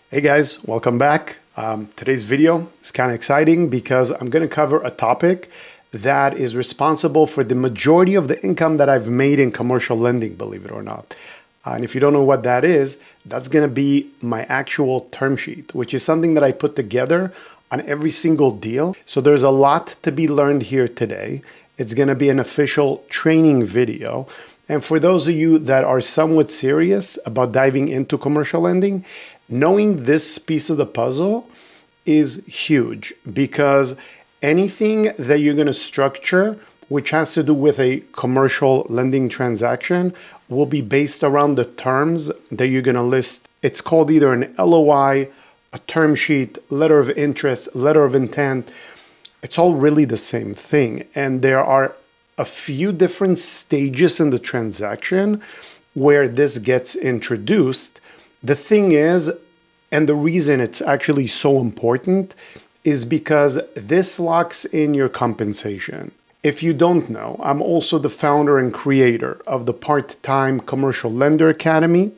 Hey guys, welcome back. Today's video is kind of exciting because I'm going to cover a topic that is responsible for the majority of the income that I've made in commercial lending, believe it or not. And if you don't know what that is, that's going to be my actual term sheet, which is something that I put together on every single deal. So there's a lot to be learned here today. It's going to be an official training video. And for those of you that are somewhat serious about diving into commercial lending, knowing this piece of the puzzle is huge, because anything that you're going to structure which has to do with a commercial lending transaction will be based around the terms that you're going to list. It's called either an LOI, a term sheet, letter of interest, letter of intent. It's all really the same thing. And there are a few different stages in the transaction where this gets introduced. The thing is, and the reason it's actually so important, is because this locks in your compensation. If you don't know, I'm also the founder and creator of the Part-Time Commercial Lender Academy,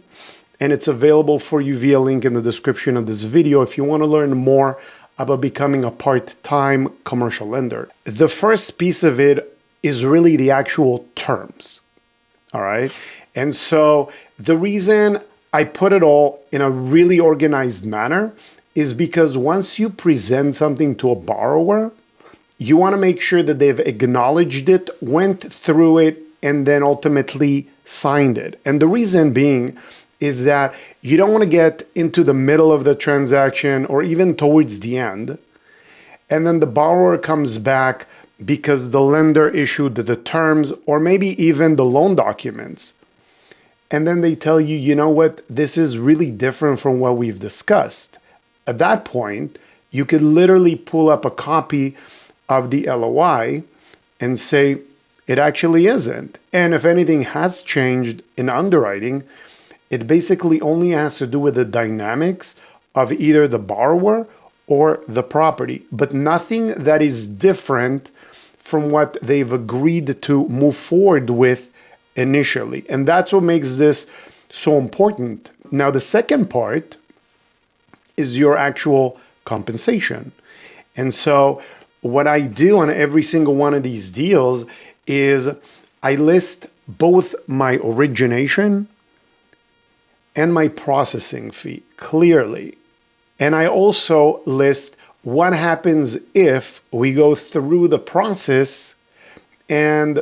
and it's available for you via link in the description of this video if you want to learn more about becoming a part-time commercial lender. The first piece of it is really the actual terms, all right? And so the reason I put it all in a really organized manner is because once you present something to a borrower, you want to make sure that they've acknowledged it, went through it, and then ultimately signed it. And the reason being is that you don't want to get into the middle of the transaction or even towards the end, and then the borrower comes back because the lender issued the terms or maybe even the loan documents. And then they tell you, you know what, this is really different from what we've discussed. At that point, you could literally pull up a copy of the LOI and say, it actually isn't. And if anything has changed in underwriting, it basically only has to do with the dynamics of either the borrower or the property, but nothing that is different from what they've agreed to move forward with initially. And that's what makes this so important. Now, the second part is your actual compensation. And so what I do on every single one of these deals is I list both my origination and my processing fee clearly. And I also list what happens if we go through the process and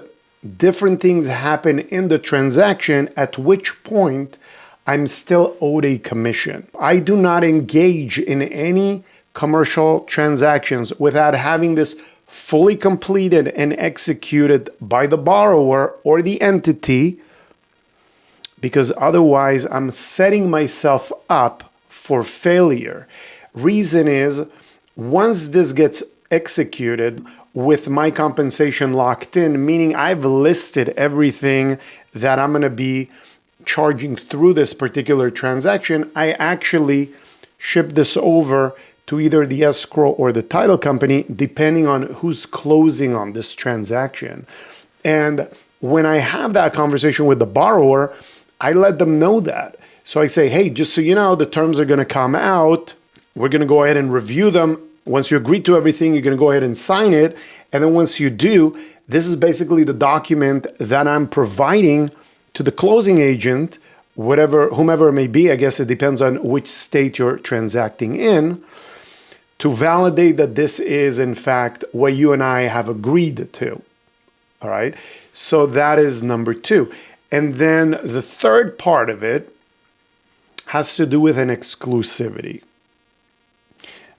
different things happen in the transaction, at which point I'm still owed a commission. I do not engage in any commercial transactions without having this fully completed and executed by the borrower or the entity, because otherwise I'm setting myself up for failure. Reason is, once this gets executed with my compensation locked in, meaning I've listed everything that I'm going to be charging through this particular transaction, I actually ship this over to either the escrow or the title company, depending on who's closing on this transaction. And when I have that conversation with the borrower, I let them know that. So I say, hey, just so you know, the terms are going to come out. We're going to go ahead and review them. Once you agree to everything, you're going to go ahead and sign it. And then once you do, this is basically the document that I'm providing to the closing agent, whomever it may be. I guess it depends on which state you're transacting in, to validate that this is in fact what you and I have agreed to. All right. So that is number two. And then the third part of it has to do with an exclusivity.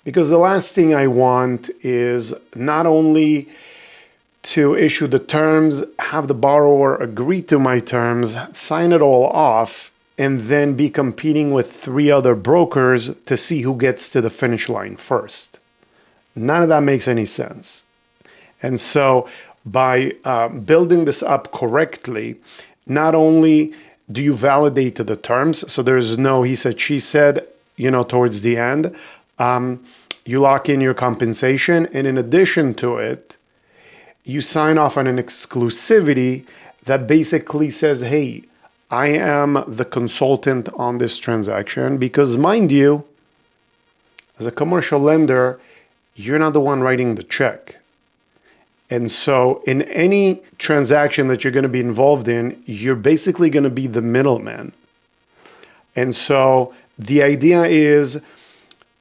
Because the last thing I want is not only to issue the terms, have the borrower agree to my terms, sign it all off, and then be competing with 3 other brokers to see who gets to the finish line first. None of that makes any sense. And so by building this up correctly, not only do you validate the terms, so there's no he said, she said, towards the end, you lock in your compensation, and in addition to it, you sign off on an exclusivity that basically says, hey, I am the consultant on this transaction, because mind you, As a commercial lender, you're not the one writing the check. And so in any transaction that you're going to be involved in, you're basically going to be the middleman. And so the idea is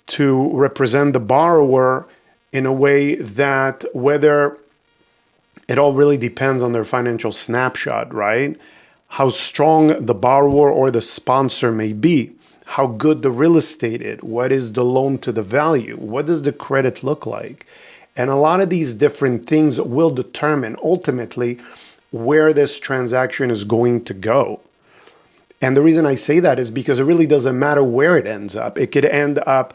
to represent the borrower in a way that, whether it all really depends on their financial snapshot, right? How strong the borrower or the sponsor may be, how good the real estate is, what is the loan to the value, what does the credit look like? And a lot of these different things will determine ultimately where this transaction is going to go. And the reason I say that is because it really doesn't matter where it ends up. It could end up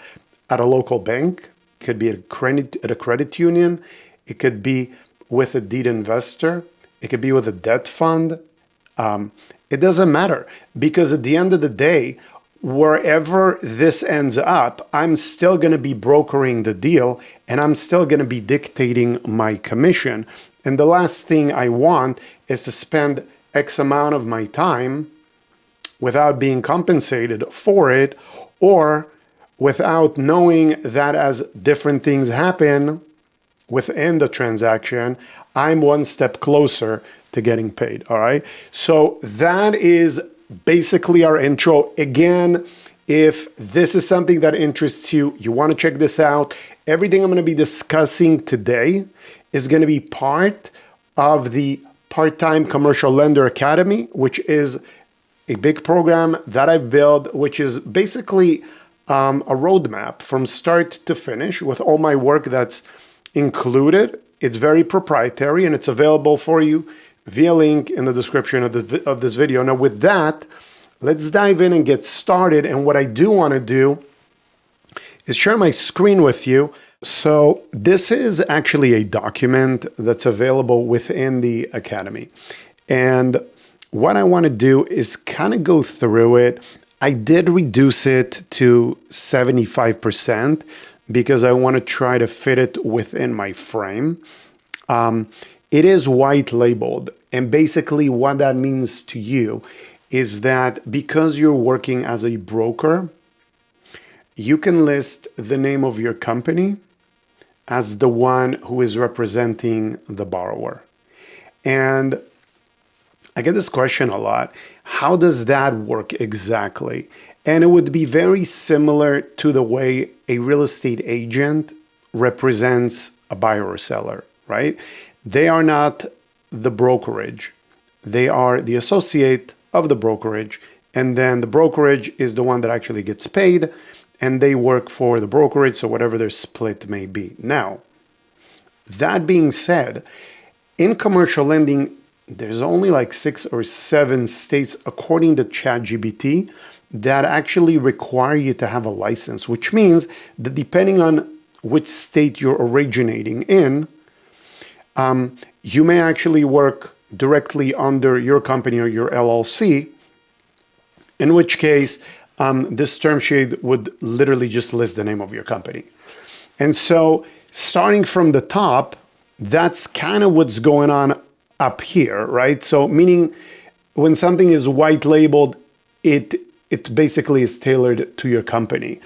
at a local bank, it could be at a credit union, it could be with a deed investor, it could be with a debt fund. It doesn't matter, because at the end of the day, wherever this ends up, I'm still going to be brokering the deal and I'm still going to be dictating my commission. And the last thing I want is to spend X amount of my time without being compensated for it, or without knowing that as different things happen within the transaction, I'm one step closer to getting paid. All right. So that is basically our intro. Again, if this is something that interests you, you want to check this out, everything I'm going to be discussing today is going to be part of the Part-Time Commercial Lender Academy, which is a big program that I've built, which is basically a roadmap from start to finish with all my work that's included. It's very proprietary and it's available for you via link in the description of this video. Now with that, let's dive in and get started. And what I do want to do is share my screen with you. So this is actually a document that's available within the Academy. And what I want to do is kind of go through it. I did reduce it to 75% because I want to try to fit it within my frame. It is white labeled. And basically what that means to you is that because you're working as a broker, you can list the name of your company as the one who is representing the borrower. And I get this question a lot. How does that work exactly? And it would be very similar to the way a real estate agent represents a buyer or seller, right? They are not the brokerage. They are the associate of the brokerage. And then the brokerage is the one that actually gets paid, and they work for the brokerage, so whatever their split may be. Now, that being said, in commercial lending, there's only like 6 or 7 states, according to ChatGPT, that actually require you to have a license, which means that depending on which state you're originating in, you may actually work directly under your company or your LLC, in which case this term sheet would literally just list the name of your company. And so starting from the top, that's kind of what's going on up here, right? So meaning when something is white labeled, it basically is tailored to your company.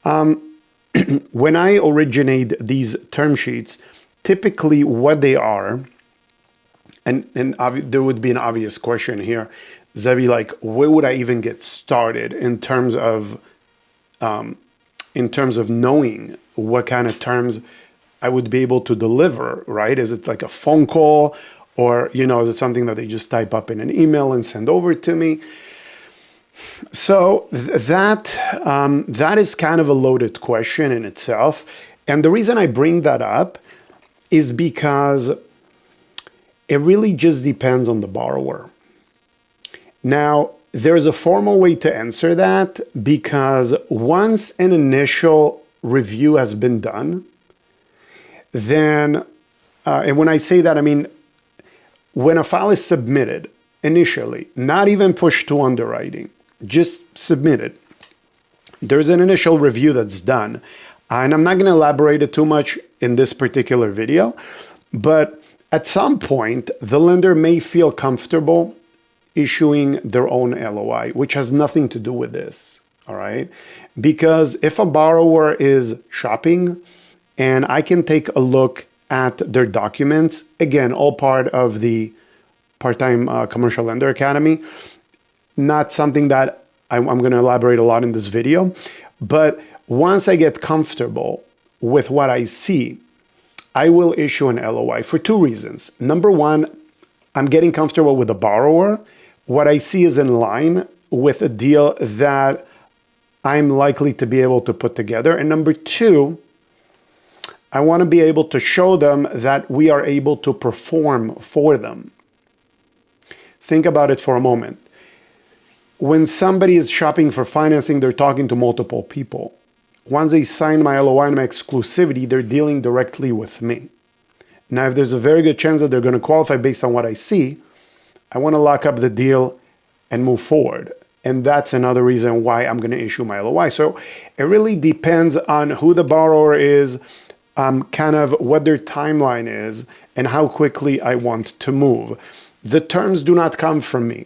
When I originate these term sheets, typically what they are, and there would be an obvious question here, Zevi, like where would I even get started in terms of knowing what kind of terms I would be able to deliver, right? Is it like a phone call, or is it something that they just type up in an email and send over to me? So that is kind of a loaded question in itself. And the reason I bring that up is because it really just depends on the borrower. Now, there's a formal way to answer that, because once an initial review has been done, then, and when I say that, I mean, when a file is submitted initially, not even pushed to underwriting, just submitted, there's an initial review that's done. And I'm not going to elaborate it too much in this particular video, but at some point, the lender may feel comfortable issuing their own LOI, which has nothing to do with this, all right? Because if a borrower is shopping and I can take a look at their documents, again, all part of the part-time commercial lender academy, not something that I'm going to elaborate a lot in this video, but once I get comfortable with what I see, I will issue an LOI for two reasons. Number one, I'm getting comfortable with the borrower. What I see is in line with a deal that I'm likely to be able to put together. And number two, I want to be able to show them that we are able to perform for them. Think about it for a moment. When somebody is shopping for financing, they're talking to multiple people. Once they sign my LOI and my exclusivity, they're dealing directly with me. Now, if there's a very good chance that they're going to qualify based on what I see, I want to lock up the deal and move forward. And that's another reason why I'm going to issue my LOI. So it really depends on who the borrower is, kind of what their timeline is, and how quickly I want to move. The terms do not come from me.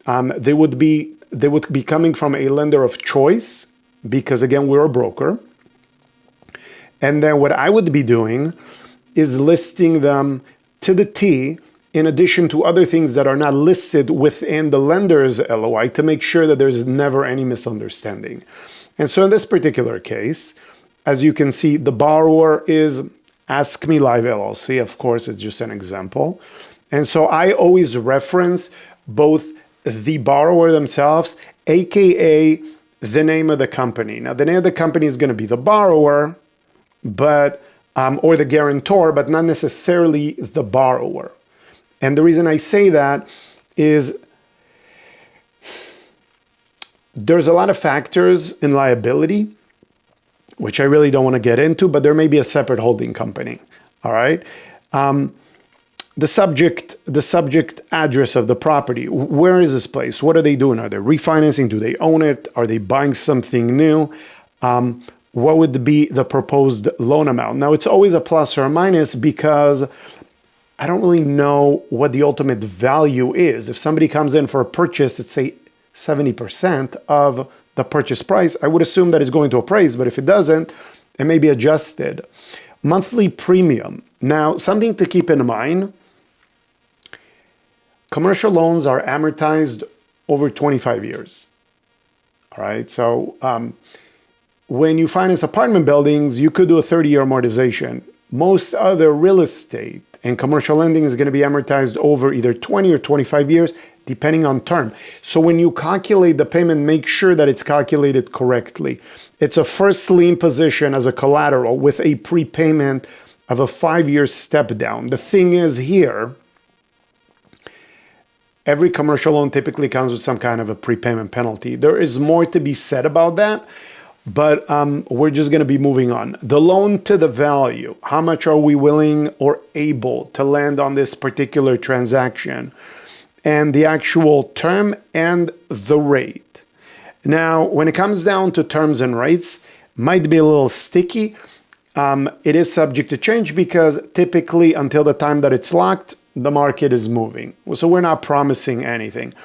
They would be coming from a lender of choice because, again, we're a broker. And then what I would be doing is listing them to the T in addition to other things that are not listed within the lender's LOI to make sure that there's never any misunderstanding. And so in this particular case, as you can see, the borrower is Ask Me Live LLC. Of course, it's just an example. And so I always reference both the borrower themselves, AKA the name of the company. Now, the name of the company is going to be the borrower, but or the guarantor, but not necessarily the borrower. And the reason I say that is there's a lot of factors in liability, which I really don't want to get into, but there may be a separate holding company. All right. The subject address of the property. Where is this place? What are they doing? Are they refinancing? Do they own it? Are they buying something new? What would be the proposed loan amount? Now, it's always a plus or a minus because I don't really know what the ultimate value is. If somebody comes in for a purchase, it's say 70% of the purchase price, I would assume that it's going to appraise, but if it doesn't, it may be adjusted. Monthly premium. Now, something to keep in mind, commercial loans are amortized over 25 years. All right, so when you finance apartment buildings, you could do a 30-year amortization. Most other real estate and commercial lending is going to be amortized over either 20 or 25 years, depending on term. So when you calculate the payment, make sure that it's calculated correctly. It's a first lien position as a collateral with a prepayment of a 5-year step down. The thing is here, every commercial loan typically comes with some kind of a prepayment penalty. There is more to be said about that, but we're just going to be moving on. The loan to the value. How much are we willing or able to land on this particular transaction? And the actual term and the rate. Now, when it comes down to terms and rates, might be a little sticky. It is subject to change because typically until the time that it's locked, the market is moving. So we're not promising anything.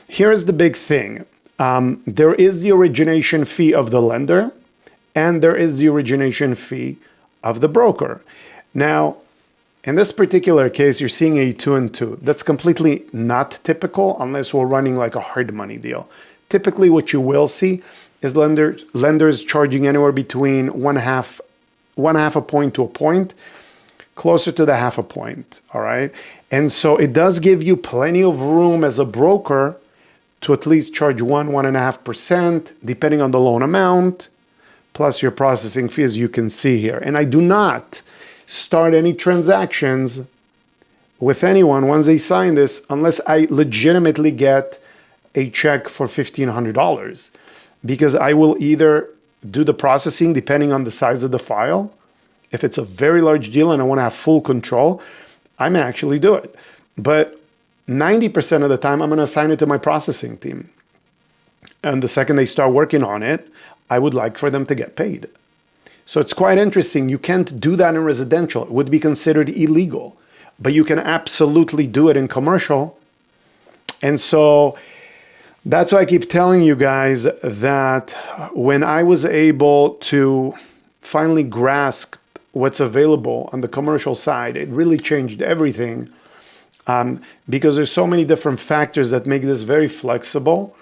Here's the big thing. There is the origination fee of the lender and there is the origination fee of the broker. Now, in this particular case, you're seeing a 2 and 2. That's completely not typical unless we're running like a hard money deal. Typically, what you will see is lenders charging anywhere between one half a point to a point, closer to the half a point, all right? And so it does give you plenty of room as a broker to at least charge 1.5%, depending on the loan amount, plus your processing fee, as you can see here. And I do not start any transactions with anyone once they sign this unless I legitimately get a check for $1,500, because I will either do the processing depending on the size of the file. If it's a very large deal and I want to have full control, I may actually do it. But 90% of the time, I'm going to assign it to my processing team. And the second they start working on it, I would like for them to get paid. So it's quite interesting. You can't do that in residential. It would be considered illegal. But you can absolutely do it in commercial. And so That's why I keep telling you guys that when I was able to finally grasp what's available on the commercial side, it really changed everything, because there's so many different factors that make this very flexible.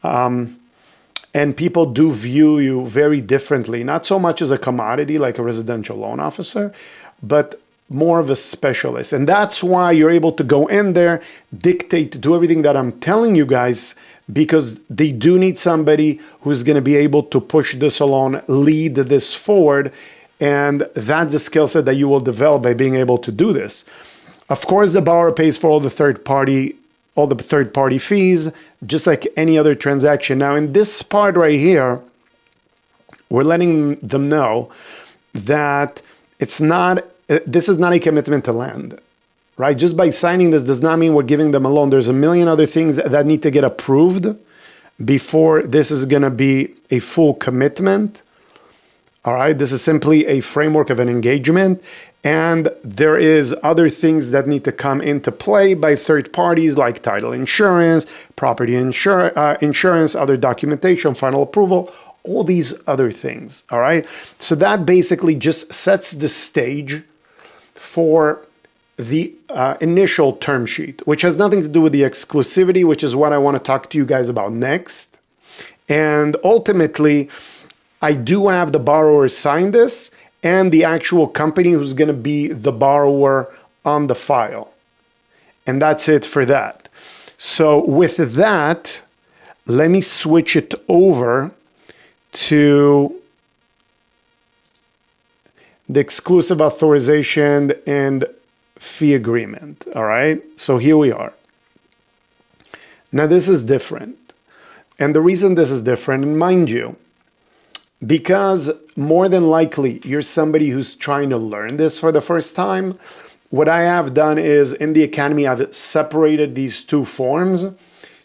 And people do view you very differently, not so much as a commodity like a residential loan officer, but more of a specialist. And that's why you're able to go in there, dictate, do everything that I'm telling you guys, because they do need somebody who's going to be able to push this along, lead this forward. And that's the skill set that you will develop by being able to do this. Of course, the borrower pays for all the third party fees, just like any other transaction. Now, in this part right here, we're letting them know that this is not a commitment to lend, right? Just by signing this does not mean we're giving them a loan. There's a million other things that need to get approved before this is going to be a full commitment. All right, this is simply a framework of an engagement. And there is other things that need to come into play by third parties like title insurance, property insurance, other documentation, final approval, all these other things. All right. So that basically just sets the stage for the initial term sheet, which has nothing to do with the exclusivity, which is what I want to talk to you guys about next. And ultimately, I do have the borrower sign this and the actual company who's going to be the borrower on the file. And that's it for that. So with that, let me switch it over to the exclusive authorization and fee agreement. All right. So here we are. Now this is different. And the reason this is different, and mind you, because more than likely you're somebody who's trying to learn this for the first time, what I have done is in the Academy, I've separated these two forms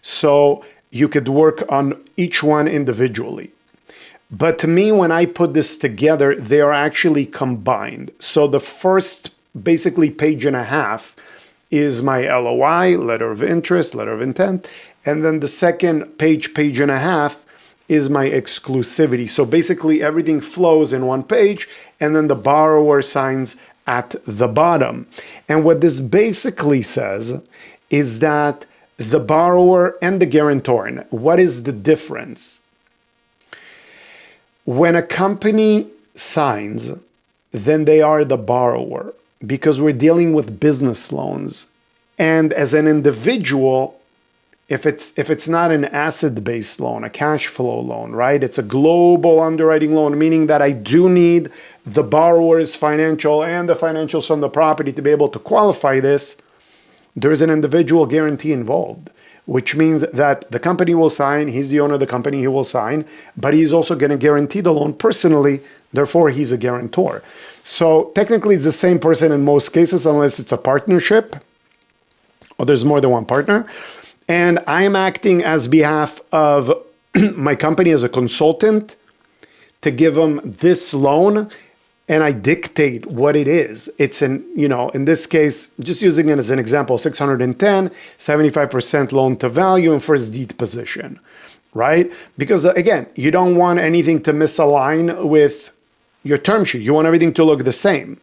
so you could work on each one individually. But to me, when I put this together, they are actually combined. So the first basically page and a half is my LOI, letter of interest, letter of intent. And then the second page and a half is my exclusivity. So basically everything flows in one page and then the borrower signs at the bottom. And what this basically says is that the borrower and the guarantor, and what is the difference? When a company signs, then they are the borrower because we're dealing with business loans. And as an individual, if it's not an asset-based loan, a cash flow loan, right? It's a global underwriting loan, meaning that I do need the borrower's financial and the financials from the property to be able to qualify this. There's an individual guarantee involved, which means that the company will sign, he's the owner of the company, he will sign, but he's also going to guarantee the loan personally, therefore he's a guarantor. So technically it's the same person in most cases, unless it's a partnership or there's more than one partner. And I am acting as behalf of my company as a consultant to give them this loan, and I dictate what it is. It's in this case, just using it as an example, 610, 75% loan to value and first deed position, right? Because again, you don't want anything to misalign with your term sheet. You want everything to look the same.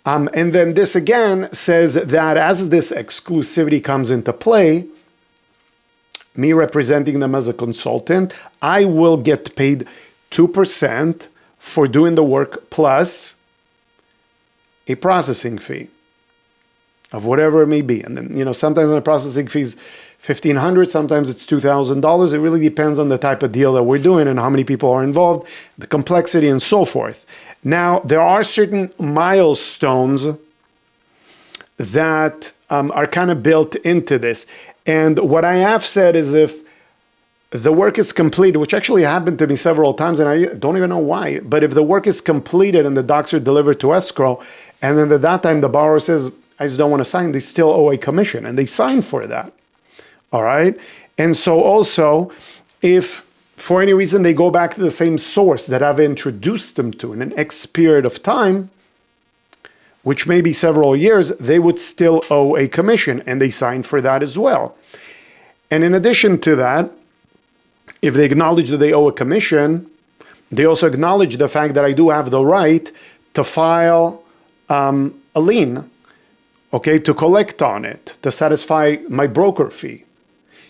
And then this again says that as this exclusivity comes into play, me representing them as a consultant, I will get paid 2% for doing the work plus a processing fee of whatever it may be. And then, sometimes the processing fee is $1,500, sometimes it's $2,000. It really depends on the type of deal that we're doing and how many people are involved, the complexity and so forth. Now, there are certain milestones that are kind of built into this. And what I have said is if the work is completed, which actually happened to me several times, and I don't even know why, but if the work is completed and the docs are delivered to escrow, and then at that time the borrower says, I just don't want to sign, they still owe a commission, and they sign for that. All right? And so also, if for any reason they go back to the same source that I've introduced them to in an X period of time, which may be several years, they would still owe a commission, and they signed for that as well. And in addition to that, if they acknowledge that they owe a commission, they also acknowledge the fact that I do have the right to file a lien, okay, to collect on it, to satisfy my broker fee.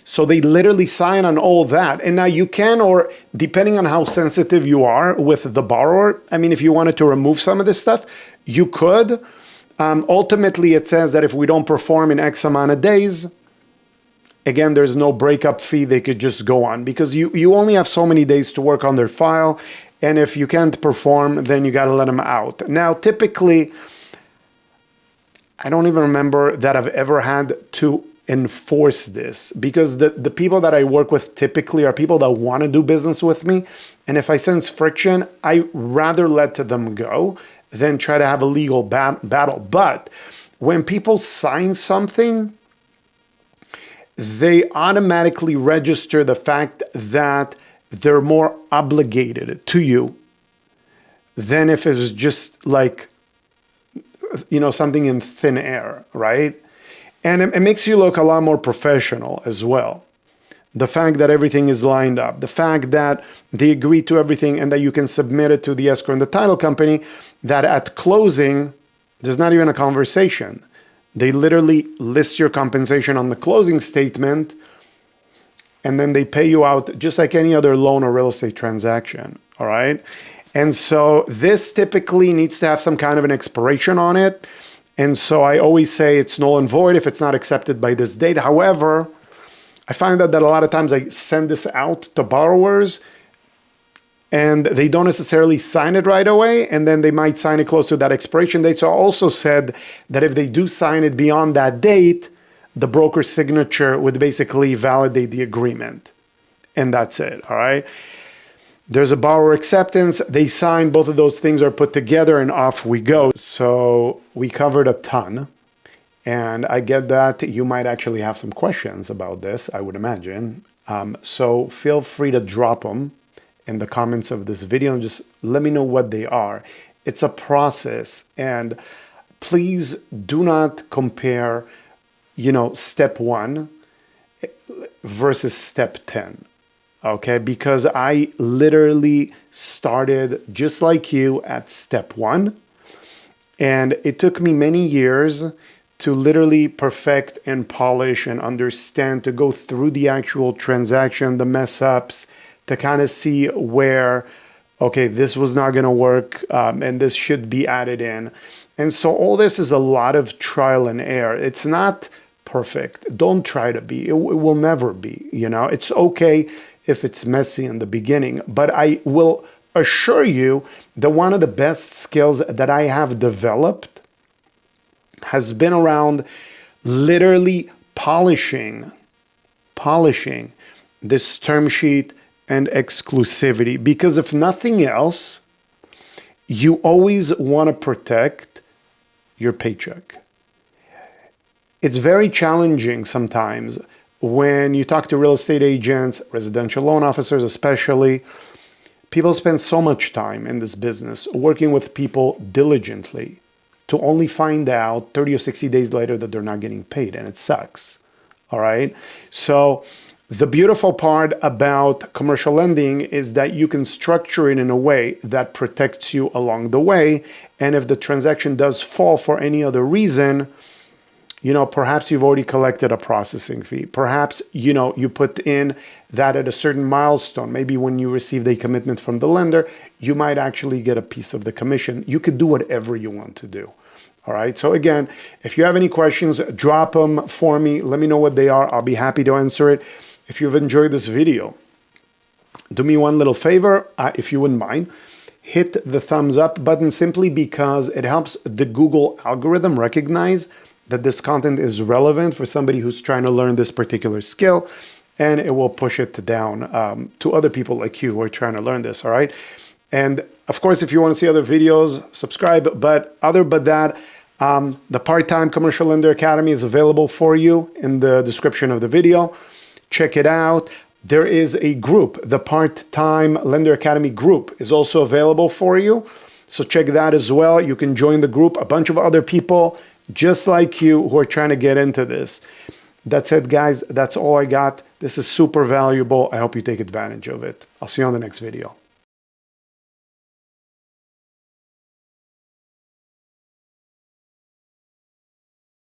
So they literally sign on all that. And now you can, or depending on how sensitive you are with the borrower, I mean, if you wanted to remove some of this stuff, you could. Ultimately, it says that if we don't perform in X amount of days, again, there's no breakup fee. They could just go on because you only have so many days to work on their file. And if you can't perform, then you got to let them out. Now, typically, I don't even remember that I've ever had to enforce this because the people that I work with typically are people that want to do business with me. And if I sense friction, I rather let them go than try to have a legal battle. But when people sign something, they automatically register the fact that they're more obligated to you than if it's just like, you know, something in thin air, right? And it makes you look a lot more professional as well. The fact that everything is lined up, the fact that they agree to everything and that you can submit it to the escrow and the title company, that at closing, there's not even a conversation. They literally list your compensation on the closing statement and then they pay you out just like any other loan or real estate transaction, all right? And so this typically needs to have some kind of an expiration on it. And so I always say it's null and void if it's not accepted by this date. However, I find that a lot of times I send this out to borrowers and they don't necessarily sign it right away. And then they might sign it close to that expiration date. So I also said that if they do sign it beyond that date, the broker's signature would basically validate the agreement. And that's it, all right? There's a borrower acceptance. They sign, both of those things are put together and off we go. So we covered a ton. And I get that you might actually have some questions about this, I would imagine. So feel free to drop them in the comments of this video and just let me know what they are. It's a process. And please do not compare, you know, step 1 versus step 10. Okay, because I literally started just like you at step 1. And it took me many years to literally perfect and polish and understand, to go through the actual transaction, the mess ups, to kind of see where, okay, this was not going to work and this should be added in. And so all this is a lot of trial and error. It's not perfect. Don't try to be. It will never be, you know. It's okay if it's messy in the beginning, but I will assure you that one of the best skills that I have developed has been around literally polishing this term sheet and exclusivity. Because if nothing else, you always want to protect your paycheck. It's very challenging sometimes when you talk to real estate agents, residential loan officers especially. People spend so much time in this business working with people diligently to only find out 30 or 60 days later that they're not getting paid, and it sucks, all right? So the beautiful part about commercial lending is that you can structure it in a way that protects you along the way, and if the transaction does fall for any other reason, you know, perhaps you've already collected a processing fee. Perhaps, you know, you put in that at a certain milestone. Maybe when you received a commitment from the lender, you might actually get a piece of the commission. You could do whatever you want to do. All right. So again, if you have any questions, drop them for me. Let me know what they are. I'll be happy to answer it. If you've enjoyed this video, do me one little favor, if you wouldn't mind. Hit the thumbs up button simply because it helps the Google algorithm recognize that this content is relevant for somebody who's trying to learn this particular skill, and it will push it down to other people like you who are trying to learn this, all right? And of course, if you want to see other videos, subscribe. But other than that, the Part-Time Commercial Lender Academy is available for you in the description of the video. Check it out. There is a group, the Part-Time Lender Academy group is also available for you. So check that as well. You can join the group, a bunch of other people just like you who are trying to get into this. That's it, guys. That's all I got. This is super valuable. I hope you take advantage of it. I'll see you on the next video.